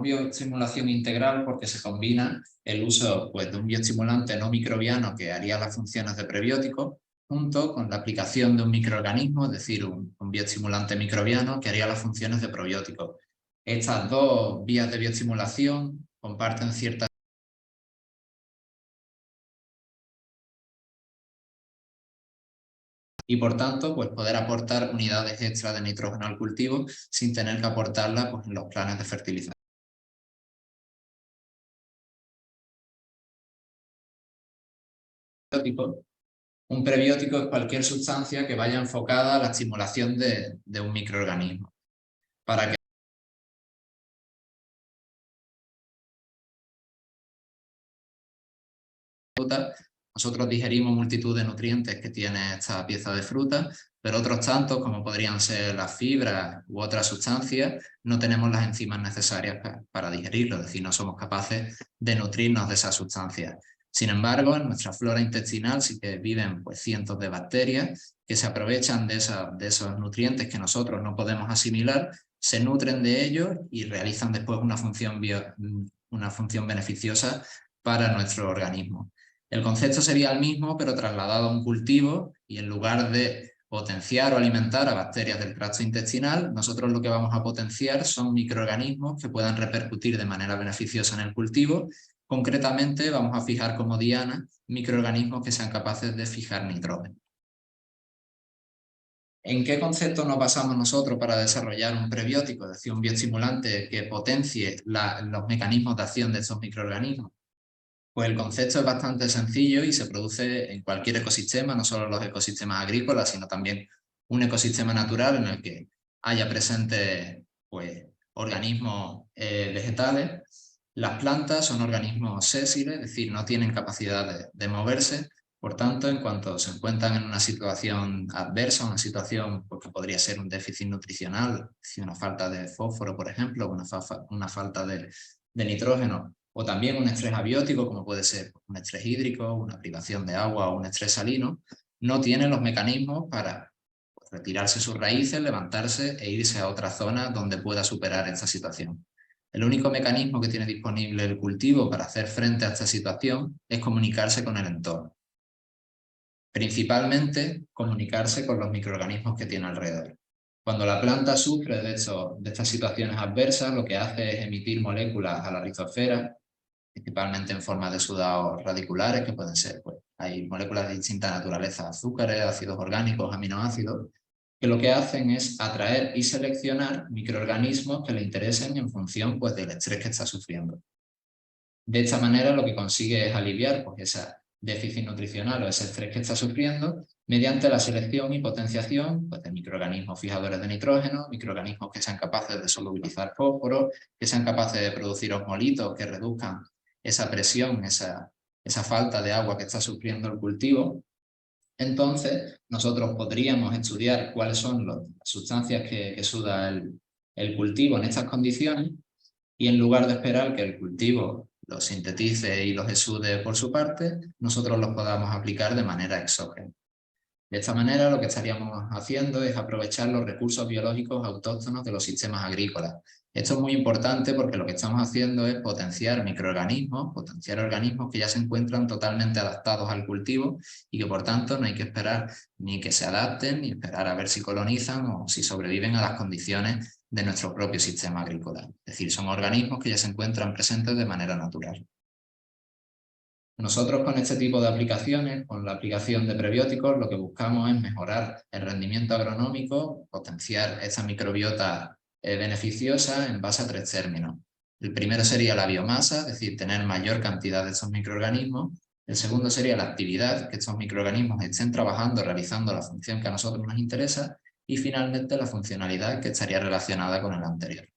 bioestimulación integral porque se combina el uso pues, de un bioestimulante no microbiano que haría las funciones de prebiótico junto con la aplicación de un microorganismo, es decir, un bioestimulante microbiano que haría las funciones de probiótico. Estas dos vías de bioestimulación comparten ciertas y por tanto pues, poder aportar unidades extra de nitrógeno al cultivo sin tener que aportarla pues, en los planes de fertilización. Un prebiótico es cualquier sustancia que vaya enfocada a la estimulación de un microorganismo. Para que nosotros digerimos multitud de nutrientes que tiene esta pieza de fruta, pero otros tantos, como podrían ser las fibras u otras sustancias, no tenemos las enzimas necesarias para digerirlo, es decir, no somos capaces de nutrirnos de esas sustancias. Sin embargo, en nuestra flora intestinal sí que viven pues, cientos de bacterias que se aprovechan de esos nutrientes que nosotros no podemos asimilar, se nutren de ellos y realizan después una función beneficiosa para nuestro organismo. El concepto sería el mismo, pero trasladado a un cultivo y en lugar de potenciar o alimentar a bacterias del tracto intestinal, nosotros lo que vamos a potenciar son microorganismos que puedan repercutir de manera beneficiosa en el cultivo. Concretamente vamos a fijar como diana microorganismos que sean capaces de fijar nitrógeno. ¿En qué concepto nos basamos nosotros para desarrollar un prebiótico, es decir, un bioestimulante que potencie los mecanismos de acción de estos microorganismos? Pues el concepto es bastante sencillo y se produce en cualquier ecosistema, no solo los ecosistemas agrícolas, sino también un ecosistema natural en el que haya presentes pues, organismos vegetales. Las plantas son organismos sésiles, es decir, no tienen capacidad de moverse, por tanto, en cuanto se encuentran en una situación adversa, una situación pues, que podría ser un déficit nutricional, una falta de fósforo, por ejemplo, una falta de nitrógeno, o también un estrés abiótico, como puede ser un estrés hídrico, una privación de agua o un estrés salino, no tienen los mecanismos para retirarse sus raíces, levantarse e irse a otra zona donde pueda superar esta situación. El único mecanismo que tiene disponible el cultivo para hacer frente a esta situación es comunicarse con el entorno. Principalmente comunicarse con los microorganismos que tiene alrededor. Cuando la planta sufre de estas situaciones adversas, lo que hace es emitir moléculas a la rizosfera, principalmente en forma de sudados radiculares, que pueden ser, pues, hay moléculas de distinta naturaleza, azúcares, ácidos orgánicos, aminoácidos, que lo que hacen es atraer y seleccionar microorganismos que le interesen en función pues, del estrés que está sufriendo. De esta manera lo que consigue es aliviar pues, ese déficit nutricional o ese estrés que está sufriendo mediante la selección y potenciación pues, de microorganismos fijadores de nitrógeno, microorganismos que sean capaces de solubilizar fósforo, que sean capaces de producir osmolitos que reduzcan esa presión, esa falta de agua que está sufriendo el cultivo. Entonces, nosotros podríamos estudiar cuáles son las sustancias que suda el cultivo en estas condiciones y en lugar de esperar que el cultivo los sintetice y los exude por su parte, nosotros los podamos aplicar de manera exógena. De esta manera lo que estaríamos haciendo es aprovechar los recursos biológicos autóctonos de los sistemas agrícolas. Esto es muy importante porque lo que estamos haciendo es potenciar microorganismos, potenciar organismos que ya se encuentran totalmente adaptados al cultivo y que por tanto no hay que esperar ni que se adapten ni esperar a ver si colonizan o si sobreviven a las condiciones de nuestro propio sistema agrícola. Es decir, son organismos que ya se encuentran presentes de manera natural. Nosotros con este tipo de aplicaciones, con la aplicación de prebióticos, lo que buscamos es mejorar el rendimiento agronómico, potenciar esta microbiota beneficiosa en base a 3 términos. El primero sería la biomasa, es decir, tener mayor cantidad de estos microorganismos. El segundo sería la actividad, que estos microorganismos estén trabajando, realizando la función que a nosotros nos interesa. Y finalmente la funcionalidad, que estaría relacionada con el anterior.